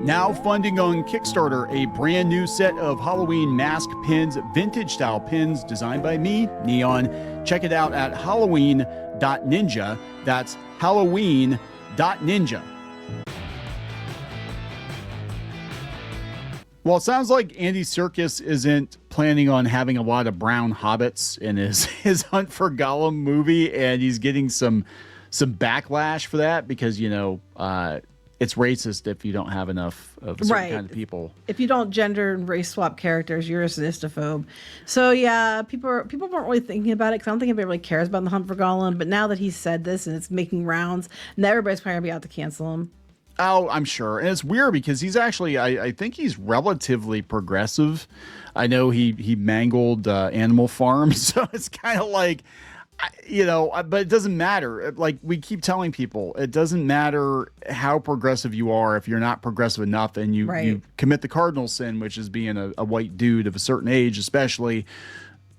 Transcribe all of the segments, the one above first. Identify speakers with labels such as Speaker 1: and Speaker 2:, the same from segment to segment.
Speaker 1: Now funding on Kickstarter a brand new set of Halloween mask pins, vintage style pins designed by me, Kneon. Check it out at halloween.ninja. That's halloween.ninja. Well, it sounds like Andy Serkis isn't planning on having a lot of brown hobbits in his Hunt for Gollum movie, and he's getting some backlash for that because, it's racist if you don't have enough of a certain kind of people.
Speaker 2: If you don't gender and race swap characters, you're a sadistophobe. So yeah, people weren't really thinking about it because I don't think anybody really cares about the Hunt for Gollum. But now that he's said this and it's making rounds, now everybody's probably gonna be out to cancel him.
Speaker 1: Oh, I'm sure. And it's weird because he's actually, I think he's relatively progressive. I know he mangled Animal Farm, so it's kind of like, but it doesn't matter. Like we keep telling people, it doesn't matter how progressive you are if you're not progressive enough and you commit the cardinal sin, which is being a white dude of a certain age, especially,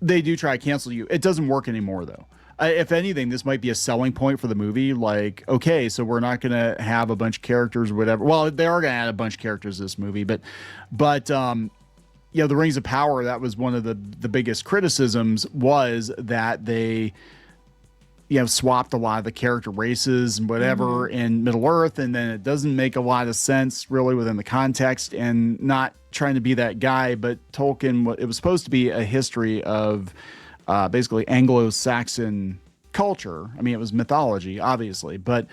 Speaker 1: they do try to cancel you. It doesn't work anymore, though. If anything, this might be a selling point for the movie. Like, okay, so we're not going to have a bunch of characters or whatever. Well, they are going to add a bunch of characters to this movie, but the Rings of Power, that was one of the biggest criticisms, was that they, swapped a lot of the character races and whatever in Middle Earth, and then it doesn't make a lot of sense really within the context, and not trying to be that guy, but Tolkien, it was supposed to be a history of basically Anglo-Saxon culture. I mean, it was mythology, obviously, but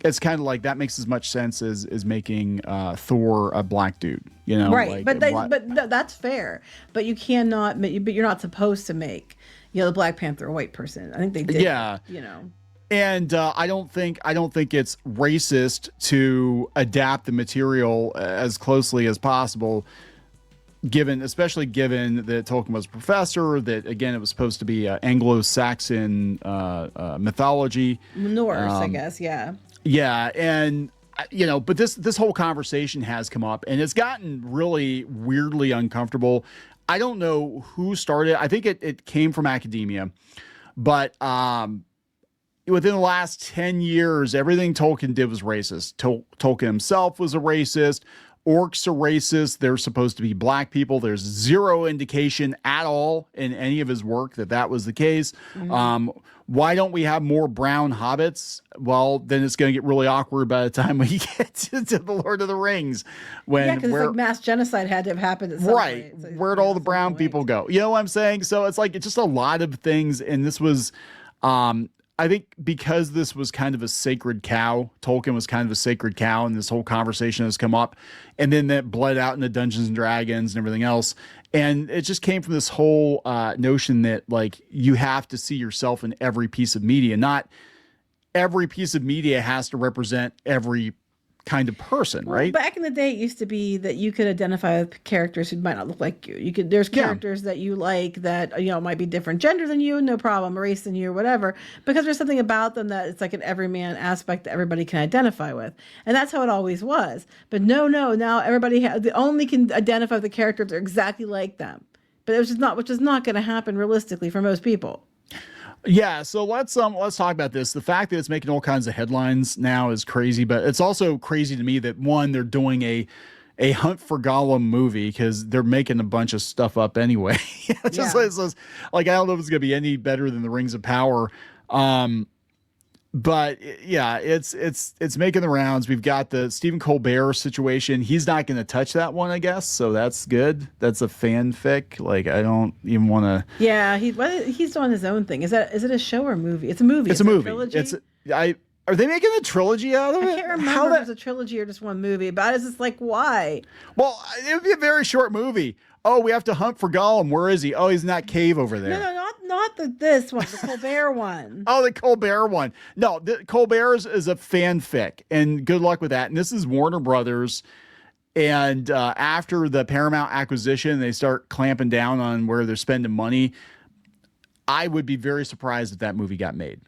Speaker 1: it's kind of like that makes as much sense as making Thor a black dude,
Speaker 2: Right. But that's fair. But you cannot. But you're not supposed to make the Black Panther a white person. I think they did.
Speaker 1: Yeah. And I don't think it's racist to adapt the material as closely as possible. Especially given that Tolkien was a professor, that again, it was supposed to be Anglo-Saxon mythology.
Speaker 2: Norse, I guess. Yeah.
Speaker 1: Yeah. And, but this whole conversation has come up and it's gotten really weirdly uncomfortable. I don't know who started. I think it came from academia, but within the last 10 years, everything Tolkien did was racist. Tolkien himself was a racist. Orcs are racist. They're supposed to be black people. There's zero indication at all in any of his work that was the case. Why don't we have more brown hobbits? Well, then it's going to get really awkward by the time we get to the Lord of the Rings.
Speaker 2: Because like mass genocide had to have happened at some point. So
Speaker 1: where'd all the brown people go? You know what I'm saying? So it's like, it's just a lot of things. And this was, I think because this was kind of a sacred cow, Tolkien was kind of a sacred cow, and this whole conversation has come up, and then that bled out into Dungeons and Dragons and everything else. And it just came from this whole notion that like you have to see yourself in every piece of media. Not every piece of media has to represent every kind of person, right?
Speaker 2: Back in the day, it used to be that you could identify with characters who might not look like you. There's characters that you like that might be different gender than you, no problem, race than you, or whatever, because there's something about them that it's like an everyman aspect that everybody can identify with, and that's how it always was. But no, now everybody only can identify with the characters that are exactly like them. But which is not going to happen realistically for most people.
Speaker 1: Yeah, so let's talk about this. The fact that it's making all kinds of headlines now is crazy, but it's also crazy to me that one, they're doing a Hunt for Gollum movie because they're making a bunch of stuff up anyway. Like I don't know if it's gonna be any better than the Rings of Power. But yeah, it's making the rounds. We've got the Stephen Colbert situation. He's not going to touch that one, I guess. So that's good. That's a fanfic. Like I don't even want to.
Speaker 2: Yeah, he's doing his own thing. Is it a show or a movie? It's a movie.
Speaker 1: It's a movie.
Speaker 2: Trilogy?
Speaker 1: Are they making a trilogy out of it?
Speaker 2: I can't remember if it was a trilogy or just one movie. But it's just like, why?
Speaker 1: Well, it would be a very short movie. Oh, we have to hunt for Gollum. Where is he? Oh, he's in that cave over there.
Speaker 2: No, not this one, the Colbert one.
Speaker 1: Oh, the Colbert one. No, the Colbert is a fanfic, and good luck with that. And this is Warner Brothers. And after the Paramount acquisition, they start clamping down on where they're spending money. I would be very surprised if that movie got made.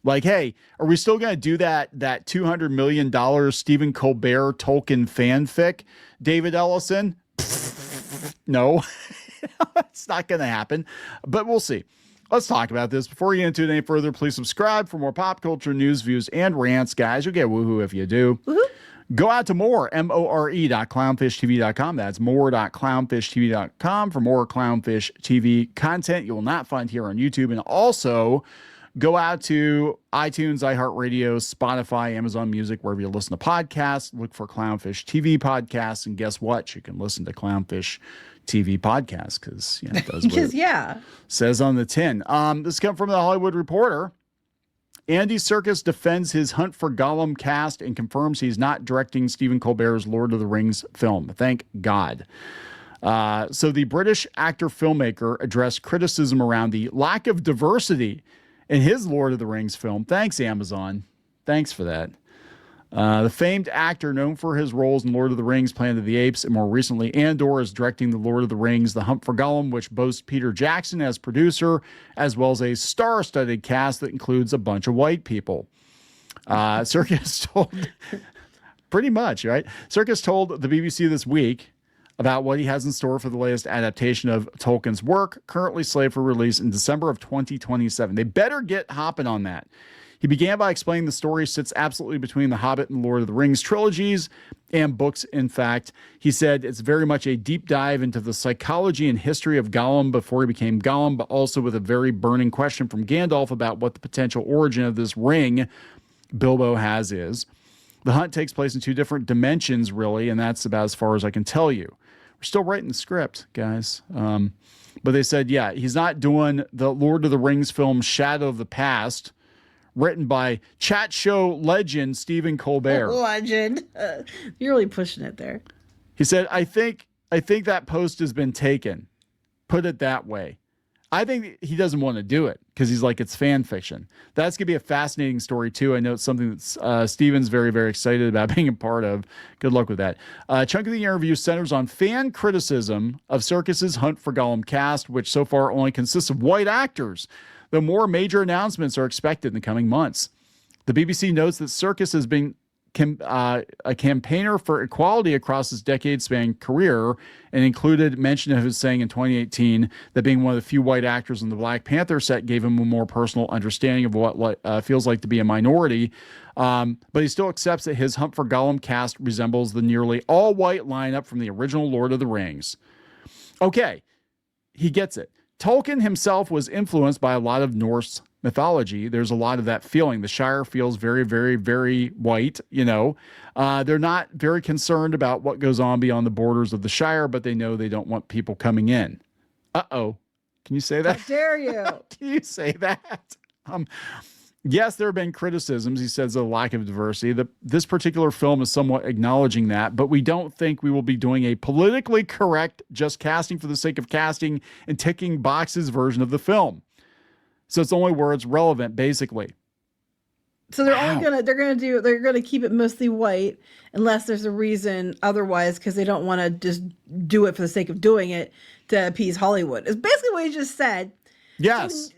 Speaker 1: Like, hey, are we still going to do that $200 million Stephen Colbert Tolkien fanfic, David Ellison? No, it's not going to happen, but we'll see. Let's talk about this. Before we get into it any further, please subscribe for more pop culture news, views, and rants, guys. You'll get woohoo if you do.
Speaker 2: Woohoo.
Speaker 1: Go out to more.clownfishtv.com. That's more.clownfishtv.com for more Clownfish TV content you will not find here on YouTube. And also go out to iTunes, iHeartRadio, Spotify, Amazon Music, wherever you listen to podcasts. Look for Clownfish TV podcasts. And guess what? You can listen to Clownfish TV podcasts because it does what it says on the tin. This comes from the Hollywood Reporter. Andy Serkis defends his Hunt for Gollum cast and confirms he's not directing Stephen Colbert's Lord of the Rings film. Thank God. So the British actor-filmmaker addressed criticism around the lack of diversity in his Lord of the Rings film. Thanks, Amazon. Thanks for that. The famed actor known for his roles in Lord of the Rings, Planet of the Apes, and more recently Andor is directing the Lord of the Rings, The Hunt for Gollum, which boasts Peter Jackson as producer, as well as a star-studded cast that includes a bunch of white people. Serkis told, pretty much, right? Serkis told the BBC this week about what he has in store for the latest adaptation of Tolkien's work, currently slated for release in December of 2027. They better get hopping on that. He began by explaining the story sits absolutely between the Hobbit and Lord of the Rings trilogies and books. In fact, he said it's very much a deep dive into the psychology and history of Gollum before he became Gollum, but also with a very burning question from Gandalf about what the potential origin of this ring Bilbo has is. The hunt takes place in two different dimensions, really, and that's about as far as I can tell you. We're still writing the script, guys. But they said, yeah, he's not doing the Lord of the Rings film Shadow of the Past, written by chat show legend Stephen Colbert.
Speaker 2: Legend. You're really pushing it there.
Speaker 1: He said, I think that post has been taken. Put it that way. I think he doesn't want to do it because he's like, it's fan fiction. That's going to be a fascinating story, too. I know it's something that Steven's very, very excited about being a part of. Good luck with that. A chunk of the interview centers on fan criticism of Serkis's Hunt for Gollum cast, which so far only consists of white actors, though more major announcements are expected in the coming months. The BBC notes that Serkis has been a campaigner for equality across his decade-spanning career, and included mention of his saying in 2018 that being one of the few white actors in the Black Panther set gave him a more personal understanding of what feels like to be a minority. But he still accepts that his Hunt for Gollum cast resembles the nearly all-white lineup from the original Lord of the Rings. Okay, he gets it. Tolkien himself was influenced by a lot of Norse mythology. There's a lot of that feeling. The Shire feels very, very, very white, They're not very concerned about what goes on beyond the borders of the Shire, but they know they don't want people coming in. Uh-oh. Can you say that?
Speaker 2: How dare you?
Speaker 1: Can you say that? Yes, there have been criticisms, he says, of the lack of diversity. This particular film is somewhat acknowledging that, but we don't think we will be doing a politically correct, just casting for the sake of casting and ticking boxes version of the film. So it's only where it's relevant, basically.
Speaker 2: So they're gonna keep it mostly white unless there's a reason otherwise, because they don't want to just do it for the sake of doing it to appease Hollywood. It's basically what you just said.
Speaker 1: Yes.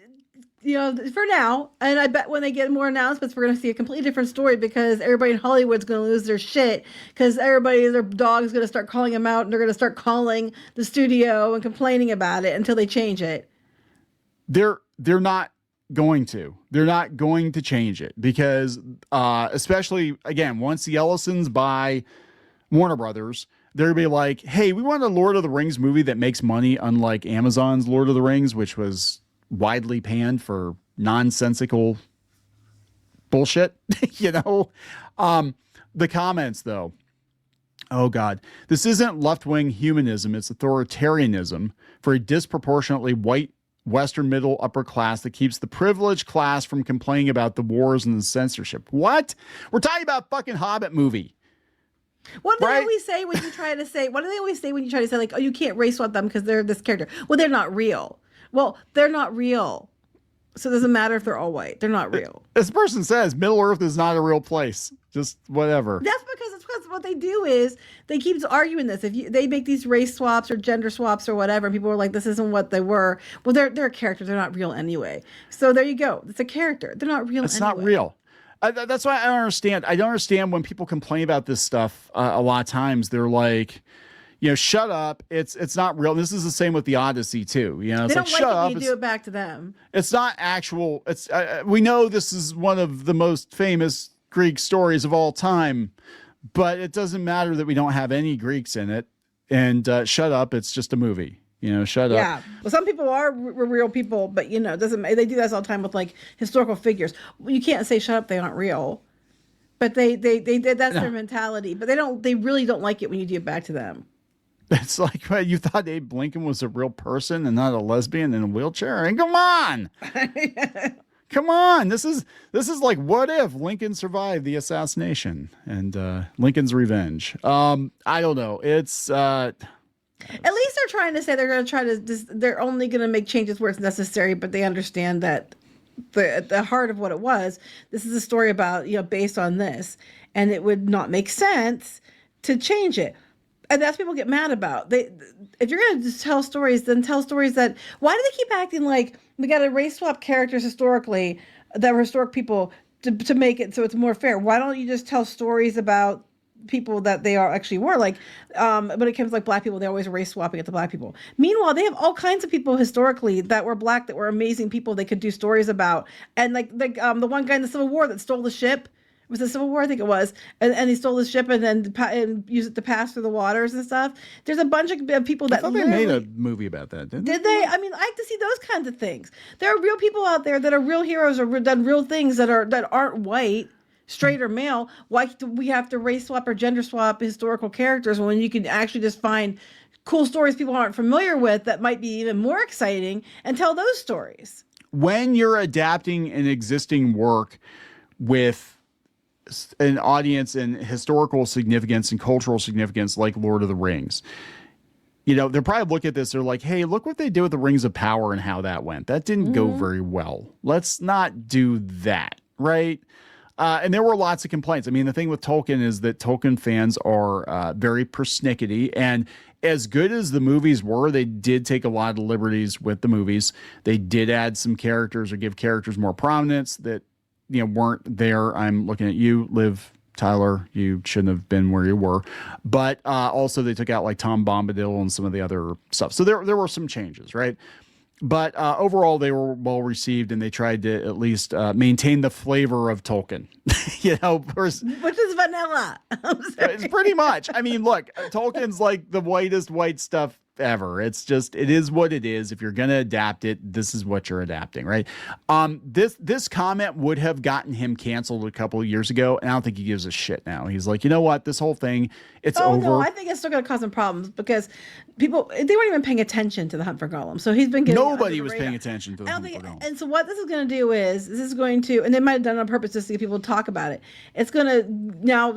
Speaker 2: For now, and I bet when they get more announcements, we're going to see a completely different story, because everybody in Hollywood's going to lose their shit, because their dog is going to start calling them out, and they're going to start calling the studio and complaining about it until they change it.
Speaker 1: They're not going to. They're not going to change it because, especially, again, once the Ellisons buy Warner Brothers, they'll be like, hey, we want a Lord of the Rings movie that makes money, unlike Amazon's Lord of the Rings, which was widely panned for nonsensical bullshit. The comments, though. Oh, God. This isn't left-wing humanism. It's authoritarianism for a disproportionately white Western middle upper class that keeps the privileged class from complaining about the wars and the censorship. What? We're talking about fucking Hobbit movie.
Speaker 2: What do they always say when you try to say, like, oh, you can't race swap them because they're this character? Well, they're not real. Well, they're not real. So it doesn't matter if they're all white. They're not real.
Speaker 1: This person says Middle Earth is not a real place. Just whatever.
Speaker 2: That's because what they do is they keep arguing this. They make these race swaps or gender swaps or whatever, and people are like, this isn't what they were. Well, they're a character. They're not real anyway. So there you go. It's a character. They're not real.
Speaker 1: It's not real. That's why I don't understand. I don't understand when people complain about this stuff. A lot of times they're like, shut up. It's not real. This is the same with the Odyssey too. It's
Speaker 2: they don't
Speaker 1: shut up.
Speaker 2: You do it back to them.
Speaker 1: It's not actual. We know this is one of the most famous Greek stories of all time, but it doesn't matter that we don't have any Greeks in it. And shut up, it's just a movie. Shut up.
Speaker 2: Yeah. Well, some people are real people, but it doesn't. They do that all the time with like historical figures. You can't say shut up, they aren't real. But they that's their mentality. But they really don't like it when you do it back to them.
Speaker 1: It's like, well, you thought Abe Lincoln was a real person and not a lesbian in a wheelchair? And come on. Come on. This is like, what if Lincoln survived the assassination and Lincoln's revenge? I don't know. It's at
Speaker 2: least they're trying to say they're going to try to they're only going to make changes where it's necessary, but they understand that the heart of what it was, this is a story about, based on this, and it would not make sense to change it. And that's what people get mad about. If you're going to just tell stories, then tell stories that, why do they keep acting like we got to race swap characters historically that were historic people to make it so it's more fair? Why don't you just tell stories about people that they actually were? Like, when it comes to like black people, they're always race swapping at the black people. Meanwhile, they have all kinds of people historically that were black, that were amazing people they could do stories about. And like the one guy in the Civil War that stole the ship. It was the Civil War, I think it was, and he stole the ship and then used it to pass through the waters and stuff. There's a bunch of people that
Speaker 1: I thought they made a movie about that, didn't they?
Speaker 2: Did they? I mean, I like to see those kinds of things. There are real people out there that are real heroes or done real things that aren't white, straight or male. Why do we have to race swap or gender swap historical characters when you can actually just find cool stories people aren't familiar with that might be even more exciting and tell those stories?
Speaker 1: When you're adapting an existing work with an audience and historical significance and cultural significance like Lord of the Rings, they'll probably look at this, they're like, hey, look what they did with the Rings of Power and how that went. That didn't go very well. Let's not do that, right? And there were lots of complaints. I mean, the thing with Tolkien is that Tolkien fans are very persnickety, and as good as the movies were, they did take a lot of liberties with the movies. They did add some characters or give characters more prominence that weren't there. I'm looking at you, Liv Tyler. You shouldn't have been where you were. But also they took out like Tom Bombadil and some of the other stuff. So there were some changes, right? But overall, they were well received, and they tried to at least maintain the flavor of Tolkien.
Speaker 2: Which is vanilla.
Speaker 1: It's pretty much. I mean, look, Tolkien's like the whitest white stuff ever. It is what it is. If you're going to adapt it, this is what you're adapting, right? This comment would have gotten him canceled a couple of years ago, and I don't think he gives a shit now. He's like, you know what? This whole thing, it's over.
Speaker 2: No, I think it's still going to cause him problems because they weren't even paying attention to the Hunt for Gollum. So he's been getting
Speaker 1: nobody was paying attention to the Hunt for Gollum.
Speaker 2: And so what this is going to do is and they might have done it on purpose just to get people to talk about it. It's going to now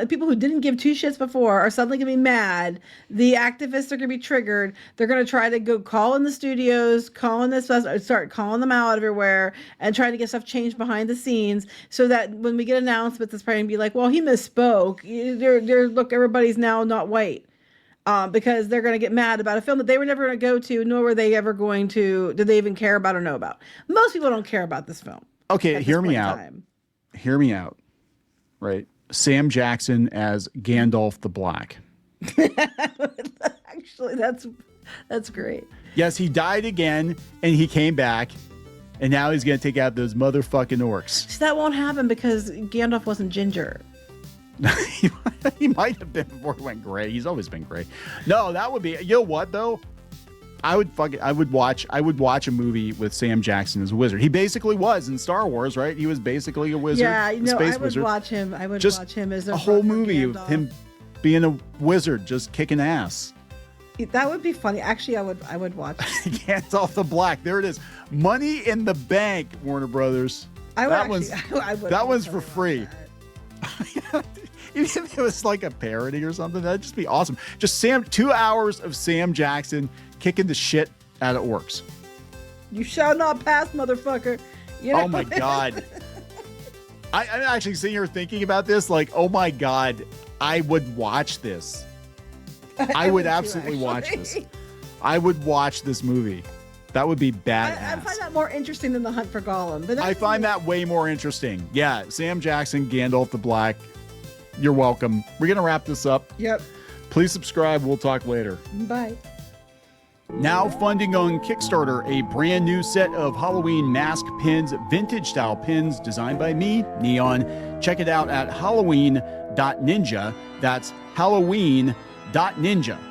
Speaker 2: people who didn't give two shits before are suddenly going to be mad. The activists are going to be triggered. They're going to try to go call in the studios, start calling them out everywhere, and trying to get stuff changed behind the scenes, so that when we get announcements, it's probably going to be like, well, he misspoke. Look, everybody's now not white. Because they're going to get mad about a film that they were never going to go to, nor were they ever going to, did they even care about or know about? Most people don't care about this film.
Speaker 1: Okay, hear me out. Hear me out. Right. Sam Jackson as Gandalf the Black.
Speaker 2: Actually, that's great.
Speaker 1: Yes, he died again, and he came back, and now he's going to take out those motherfucking orcs.
Speaker 2: So that won't happen because Gandalf wasn't ginger.
Speaker 1: He might have been before he went gray. He's always been gray. No, that would be, you know what though? I would watch a movie with Sam Jackson as a wizard. He basically was in Star Wars, right? He was basically a wizard.
Speaker 2: Yeah,
Speaker 1: I
Speaker 2: would watch him. I would watch him as
Speaker 1: a whole movie of him being a wizard, just kicking ass.
Speaker 2: That would be funny. Actually, I would watch it.
Speaker 1: Gandalf the Black. There it is. Money in the Bank, Warner Brothers. That one's for free. Even if it was like a parody or something, that'd just be awesome. Just 2 hours of Sam Jackson kicking the shit out of orcs.
Speaker 2: You shall not pass, motherfucker.
Speaker 1: Oh my God. I'm actually sitting here thinking about this like, oh my God, I would watch this. I would absolutely watch this. I would watch this movie. That would be badass.
Speaker 2: I find that more interesting than The Hunt for Gollum. But
Speaker 1: I find that way more interesting. Yeah, Sam Jackson, Gandalf the Black. You're welcome. We're going to wrap this up.
Speaker 2: Yep.
Speaker 1: Please subscribe. We'll talk later.
Speaker 2: Bye.
Speaker 1: Now funding on Kickstarter, a brand new set of Halloween mask pins, vintage style pins designed by me, Kneon. Check it out at halloween.com. Halloween.ninja. That's Halloween.ninja.